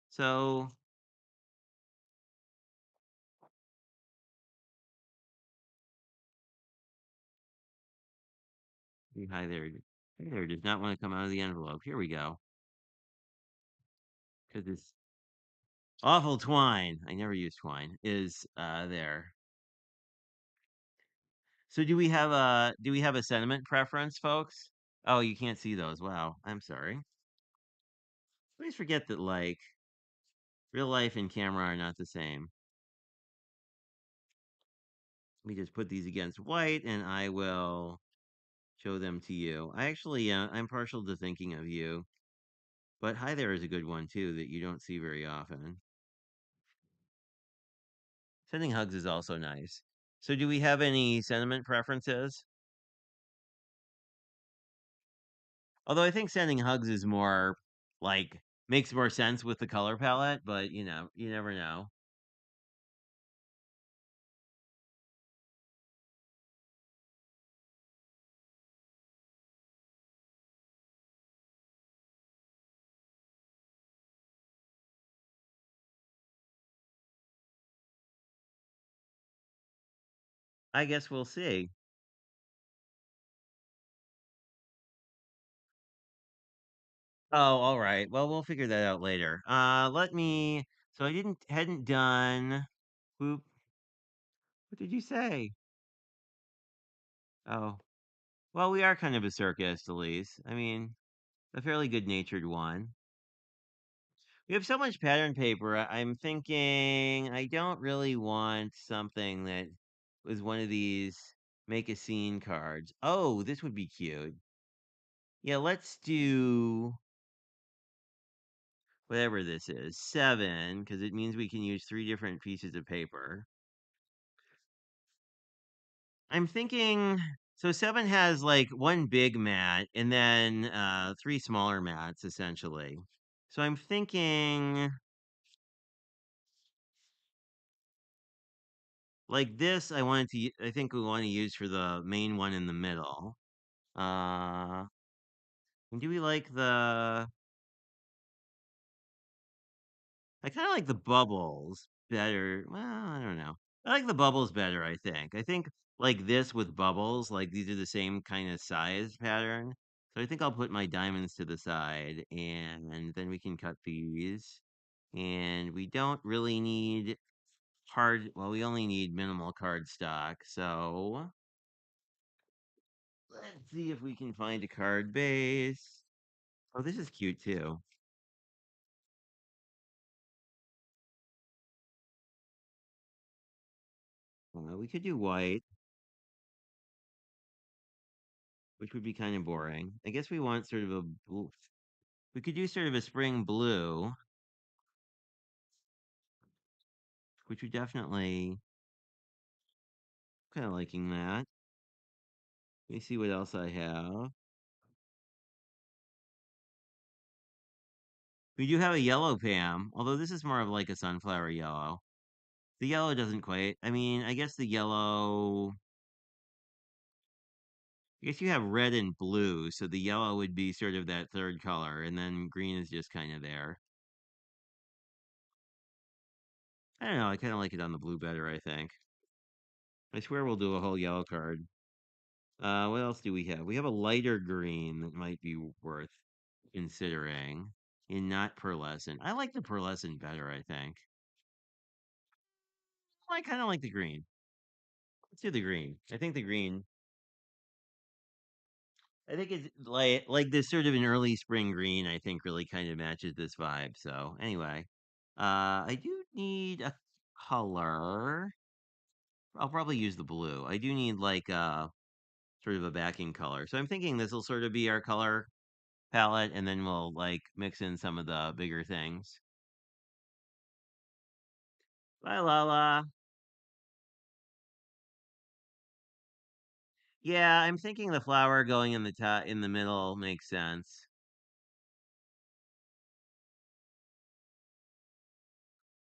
So hi there. Hi there does not want to come out of the envelope. Here we go. Because it's awful twine. I never use twine. Is there. So do we have a sentiment preference, folks? Oh, you can't see those. Wow. I'm sorry. Please forget that like real life and camera are not the same. Let me just put these against white and I will show them to you. I'm partial to thinking of you, but hi there is a good one too that you don't see very often. Sending hugs is also nice. So do we have any sentiment preferences? Although I think sending hugs is more like makes more sense with the color palette, but you never know. I guess we'll see. Oh, all right. Well, we'll figure that out later. Let me. So I didn't hadn't done. Whoop. What did you say? Oh, well, we are kind of a circus, Elise. I mean, a fairly good-natured one. We have so much pattern paper. I'm thinking I don't really want something that was one of these make a scene cards. Oh, this would be cute. Yeah, let's do whatever this is, 7, because it means we can use 3 different pieces of paper. I'm thinking so 7 has like one big mat and then 3 smaller mats essentially. So I'm thinking like this I think we want to use for the main one in the middle. Uh and do we like the I kind of like the bubbles better. Well, I don't know. I like the bubbles better, I think. I think like this with bubbles, like these are the same kind of size pattern. So I think I'll put my diamonds to the side and then we can cut these. And we don't really need well, we only need minimal card stock. So let's see if we can find a card base. Oh, this is cute too. We could do white, which would be kind of boring. I guess we want sort of we could do sort of a spring blue, which would definitely Kind of liking that. Let me see what else I have. We do have a yellow Pam, although this is more of like a sunflower yellow. The yellow doesn't quite. I mean, I guess the yellow. I guess you have red and blue, so the yellow would be sort of that third color, and then green is just kind of there. I don't know. I kind of like it on the blue better, I think. I swear we'll do a whole yellow card. What else do we have? We have a lighter green that might be worth considering in not pearlescent. I like the pearlescent better, I think. I kind of like the green. Let's do the green. I think the green. I think it's like this sort of an early spring green. I think really kind of matches this vibe. So anyway, I do need a color. I'll probably use the blue. I do need like sort of a backing color. So I'm thinking this will sort of be our color palette, and then we'll like mix in some of the bigger things. Bye, Lala. Yeah, I'm thinking the flower going in the top in the middle makes sense.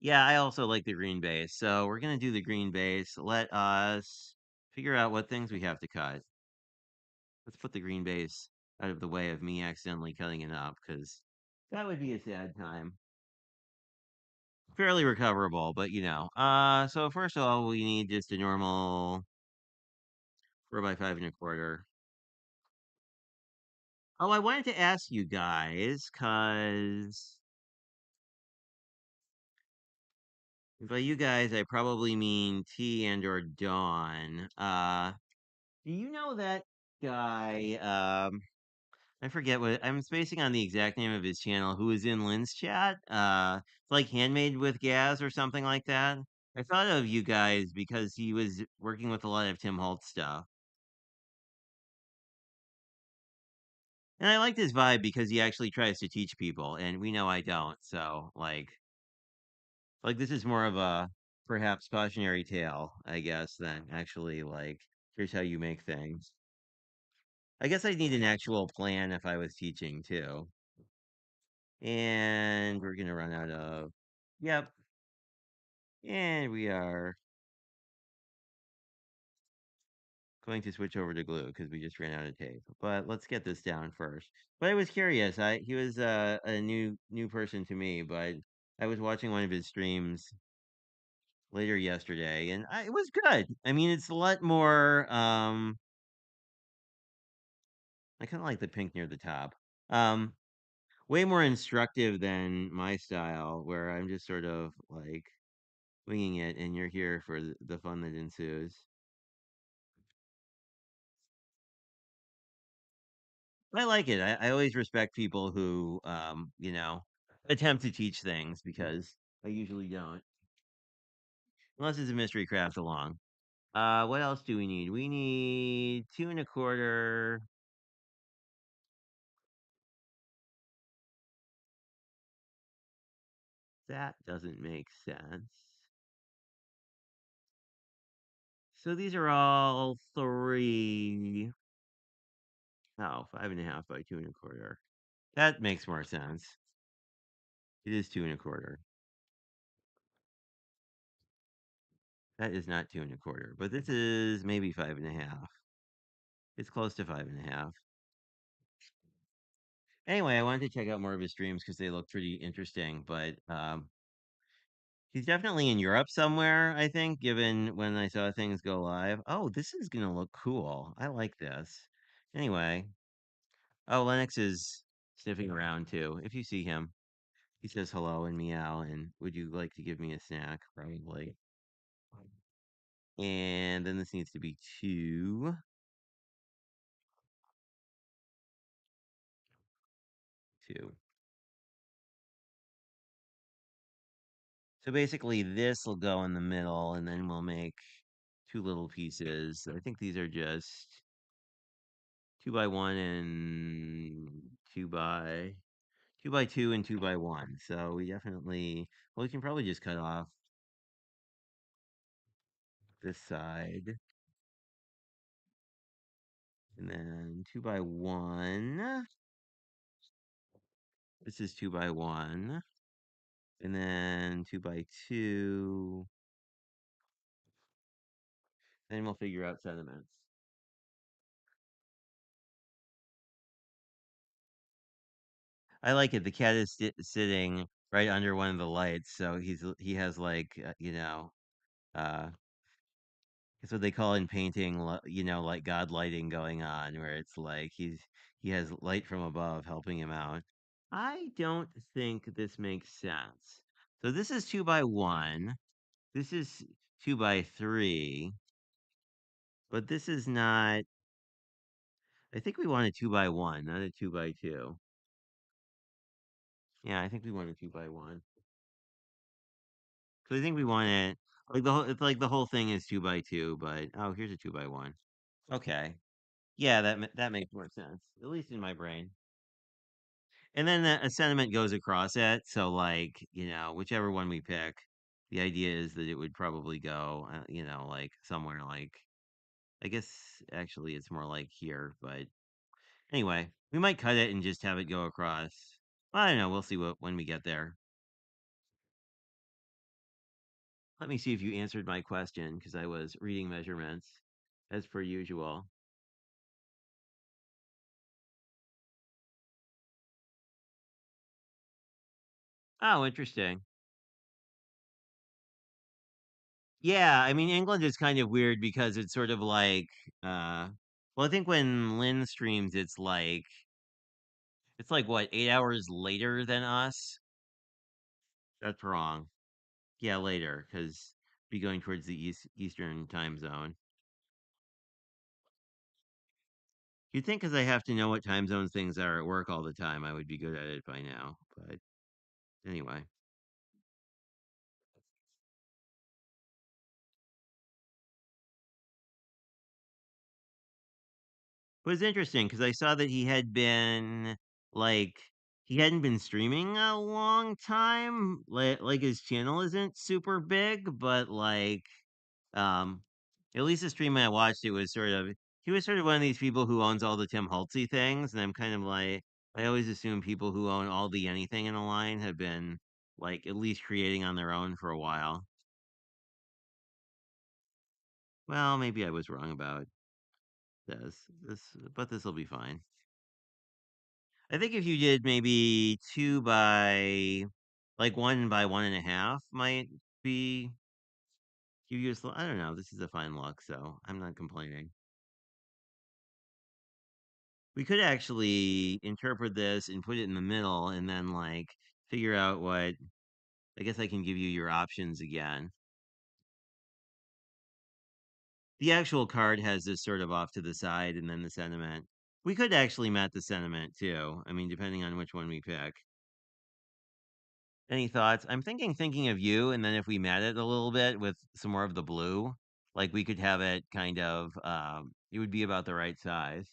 Yeah, I also like the green base. So we're gonna do the green base. Let us figure out what things we have to cut. Let's put the green base out of the way of me accidentally cutting it up, because that would be a sad time. Fairly recoverable, but so first of all, we need just a normal 4 by 5 1/4. Oh, I wanted to ask you guys, because by you guys, I probably mean T and or Dawn. Do you know that guy? I forget what I'm spacing on the exact name of his channel. Who is in Lynn's chat? It's like Handmade with Gaz or something like that. I thought of you guys because he was working with a lot of Tim Holtz stuff, and I liked his vibe because he actually tries to teach people, and we know I don't. So like this is more of a perhaps cautionary tale, I guess, than actually like here's how you make things. I guess I'd need an actual plan if I was teaching too. And we're gonna run out of. Yep. And we are going to switch over to glue because we just ran out of tape. But let's get this down first. But I was curious. He was a new person to me, but I was watching one of his streams later yesterday, and it was good. I mean, it's a lot more. I kind of like the pink near the top. Um, Way more instructive than my style, where I'm just sort of like winging it, and you're here for the fun that ensues. I like it. I always respect people who, attempt to teach things because I usually don't, unless it's a mystery craft along. What else do we need? We need 2 1/4. That doesn't make sense. So these are all three. Oh, 5 1/2 by 2 1/4. That makes more sense. It is 2 1/4. That is not 2 1/4, but this is maybe 5 1/2. It's close to 5 1/2. Anyway, I wanted to check out more of his streams because they look pretty interesting. But he's definitely in Europe somewhere, I think, given when I saw things go live. Oh, this is gonna look cool. I like this. Anyway, oh, Lennox is sniffing around too. If you see him, he says hello and meow. And would you like to give me a snack? Probably. And then this needs to be two, two. So basically, this will go in the middle, and then we'll make two little pieces. I think these are just 2 by 1 and 2 by 2 and 2 by 1. So we definitely, well, we can probably just cut off this side. And then 2 by 1. This is 2 by 1. And then 2 by 2. Then we'll figure out sediments. I like it. The cat is sitting right under one of the lights, so he has like uh it's what they call in painting, like God lighting going on, where it's like he has light from above helping him out. I don't think this makes sense. So this is 2 by 1. This is 2 by 3, but this is not. I think we want a 2 by 1, not a 2 by 2. Yeah, I think we want a 2 by 1. So I think we want it like the whole. It's like the whole thing is 2 by 2, but oh, here's a 2 by 1. Okay, yeah, that makes more sense, at least in my brain. And then a sentiment goes across it, so like whichever one we pick, the idea is that it would probably go, like somewhere like I guess actually it's more like here, but anyway, we might cut it and just have it go across. I don't know. We'll see what when we get there. Let me see if you answered my question because I was reading measurements as per usual. Oh, interesting. Yeah, I mean England is kind of weird because it's sort of like well, I think when Lynn streams it's like what, 8 hours later than us? That's wrong. Yeah, later, because be going towards the eastern time zone. You'd think because I have to know what time zones things are at work all the time, I would be good at it by now. But anyway. It was interesting because I saw that like he hadn't been streaming a long time. Like his channel isn't super big, but um at least the stream I watched, it was sort of he was sort of one of these people who owns all the Tim Holtzy things, and I'm kind of like I always assume people who own all the anything in a line have been like at least creating on their own for a while. Well, maybe I was wrong about but this will be fine. I think if you did maybe like 1 by 1.5 might be useful. I don't know. This is a fine look, so I'm not complaining. We could actually interpret this and put it in the middle and then like figure out what I guess I can give you your options again. The actual card has this sort of off to the side and then the sentiment. We could actually mat the sentiment too. I mean, depending on which one we pick. Any thoughts? I'm thinking of you, and then if we mat it a little bit with some more of the blue, like we could have it kind of it would be about the right size.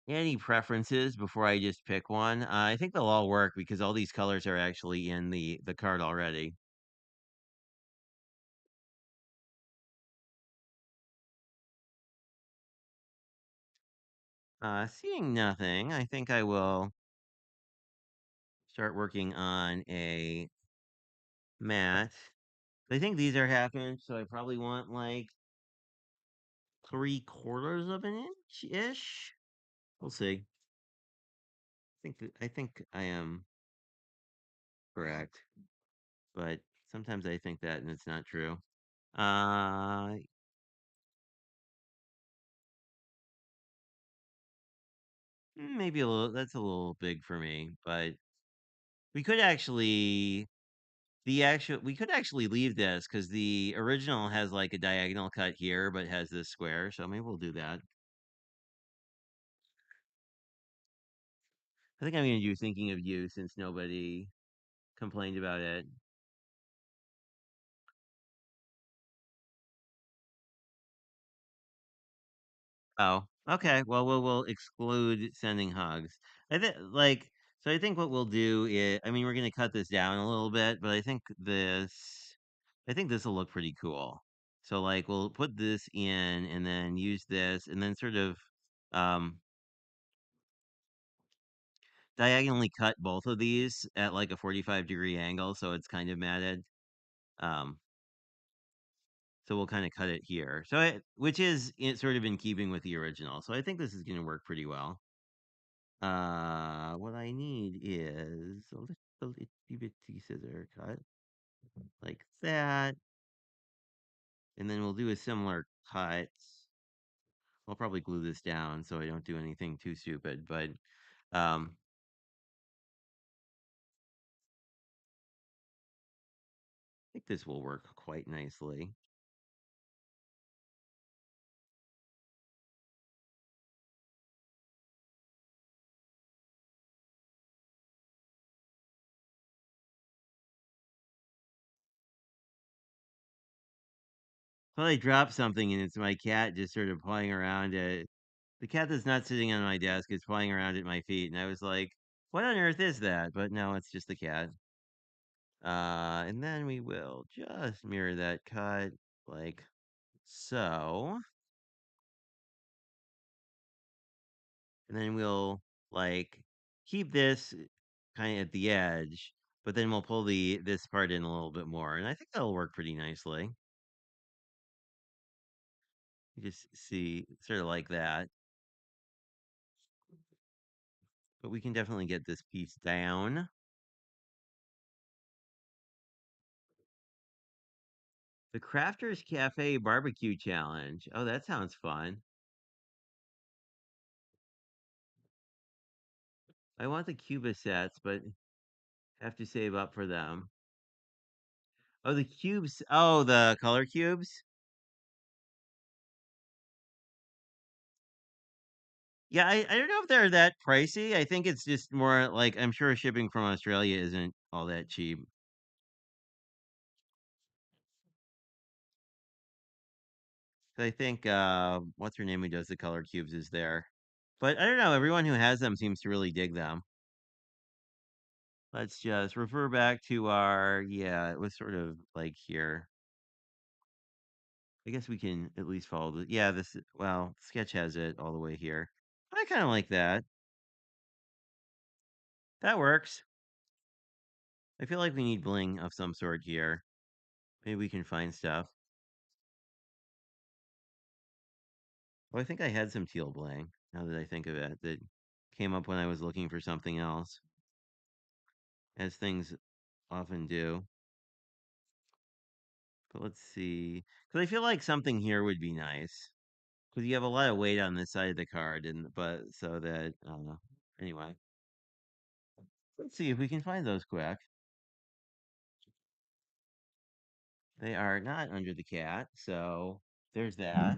Any preferences before I just pick one? I think they'll all work because all these colors are actually in the card already. Seeing nothing, I think I will start working on a mat. I think these are half inch, so I probably want like 3/4 of an inch ish. We'll see. I think I am correct, but sometimes I think that and it's not true. Uh, maybe a little. That's a little big for me, but we could actually we could actually leave this because the original has like a diagonal cut here, but has this square. So maybe we'll do that. I think I'm gonna do thinking of you since nobody complained about it. Oh, okay. Well, we'll exclude sending hugs. I think like so. I think what we'll do is, I mean, we're gonna cut this down a little bit, but I think this will look pretty cool. So like, we'll put this in, and then use this, and then sort of um diagonally cut both of these at like a 45-degree angle, so it's kind of matted. Um, so we'll kind of cut it here. Which is sort of in keeping with the original. So I think this is gonna work pretty well. What I need is a little itty bitty scissor cut like that, and then we'll do a similar cut. I'll probably glue this down so I don't do anything too stupid, but um, I think this will work quite nicely. Well, I dropped something and it's my cat just sort of pawing around at the cat that's not sitting on my desk is pawing around at my feet, and I was like, "What on earth is that?" But no, it's just the cat. And then we will just mirror that cut like so. And then we'll like keep this kind of at the edge, but then we'll pull the this part in a little bit more. And I think that'll work pretty nicely. You just see sort of like that. But we can definitely get this piece down. The Crafters Cafe Barbecue Challenge. Oh, that sounds fun. I want the Cuba sets, but have to save up for them. Oh, the cubes. Oh, the color cubes. Yeah, I don't know if they're that pricey. I think it's just more like I'm sure shipping from Australia isn't all that cheap. So I think what's her name who does the color cubes is there. But I don't know, everyone who has them seems to really dig them. Let's just refer back to our yeah, it was sort of like here. I guess we can at least follow the yeah, this well, sketch has it all the way here. I kind of like that. That works. I feel like we need bling of some sort here. Maybe we can find stuff. Well, I think I had some teal bling, now that I think of it, that came up when I was looking for something else, as things often do. But let's see. Because I feel like something here would be nice. Because you have a lot of weight on this side of the card, and but so that anyway. Let's see if we can find those quick. They are not under the cat, so there's that.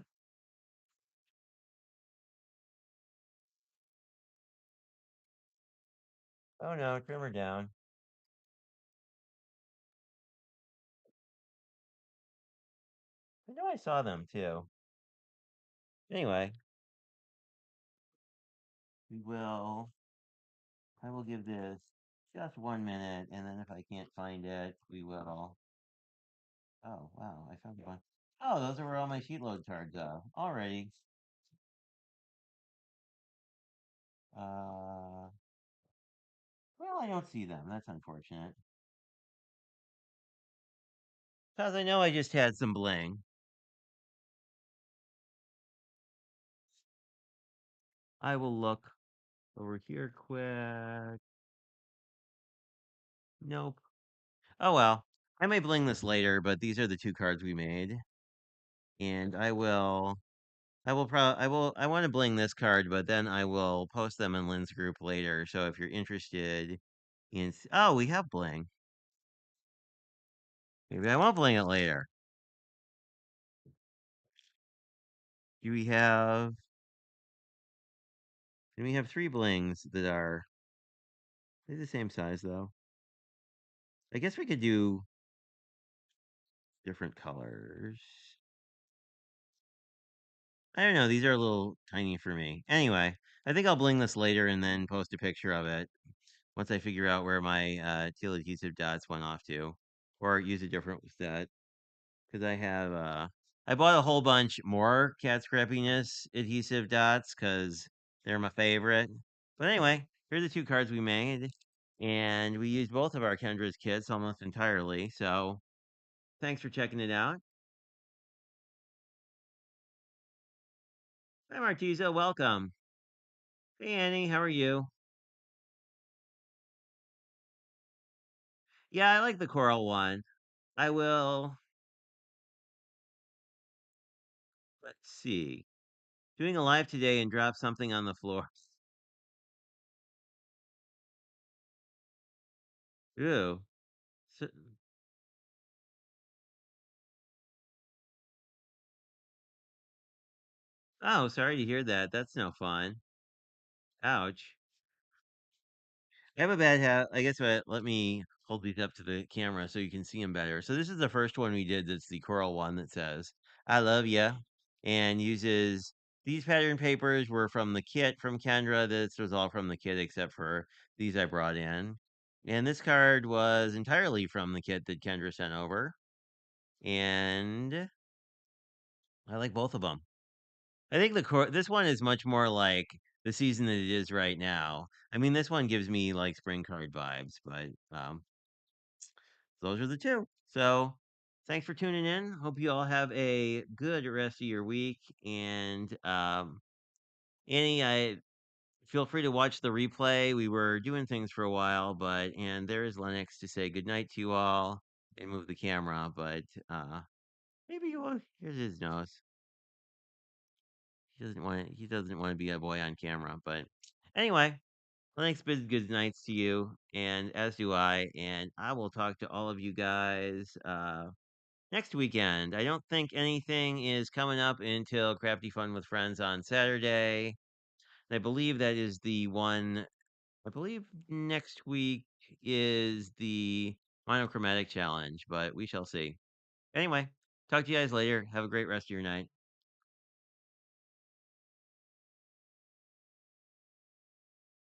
Oh no, trim her down. I know I saw them too. Anyway, we will. I will give this just 1 minute, and then if I can't find it, we will. Oh wow, I found one. Oh, those are where all my sheet load cards are. Alrighty. Uh, well, I don't see them. That's unfortunate. Because I know I just had some bling. I will look over here quick. Nope. Oh well. I may bling this later, but these are the two cards we made. And I want to bling this card, but then I will post them in Lynn's group later. So if you're interested in, oh, we have bling. Maybe I won't bling it later. Do we have, and we have three blings that are, they're the same size though. I guess we could do different colors. I don't know. These are a little tiny for me. Anyway, I think I'll bling this later and then post a picture of it once I figure out where my teal adhesive dots went off to, or use a different set because I bought a whole bunch more cat scrappiness adhesive dots because they're my favorite. But anyway, here's the two cards we made, and we used both of our Kendra's kits almost entirely. So thanks for checking it out. Hi Martiza, welcome. Hey Annie, how are you? Yeah, I like the coral one. I will. Let's see. Doing a live today and drop something on the floor. Ooh. So, oh, sorry to hear that. That's no fun. Ouch. I have a bad habit. I guess what, let me hold these up to the camera so you can see them better. So this is the first one we did. That's the coral one that says "I love ya," and uses these pattern papers were from the kit from Kendra. This was all from the kit except for these I brought in. And this card was entirely from the kit that Kendra sent over. And I like both of them. I think this one is much more like the season that it is right now. I mean, this one gives me like spring card vibes, but those are the two. So thanks for tuning in. Hope you all have a good rest of your week. And Annie, I feel free to watch the replay. We were doing things for a while, but and there is Lennox to say goodnight to you all and move the camera, but maybe you will. Here's his nose. He doesn't want to be a boy on camera, but anyway, thanks, good nights to you, and as do I, and I will talk to all of you guys next weekend. I don't think anything is coming up until Crafty Fun with Friends on Saturday. I believe that is the one. I believe next week is the monochromatic challenge, but we shall see. Anyway, talk to you guys later. Have a great rest of your night.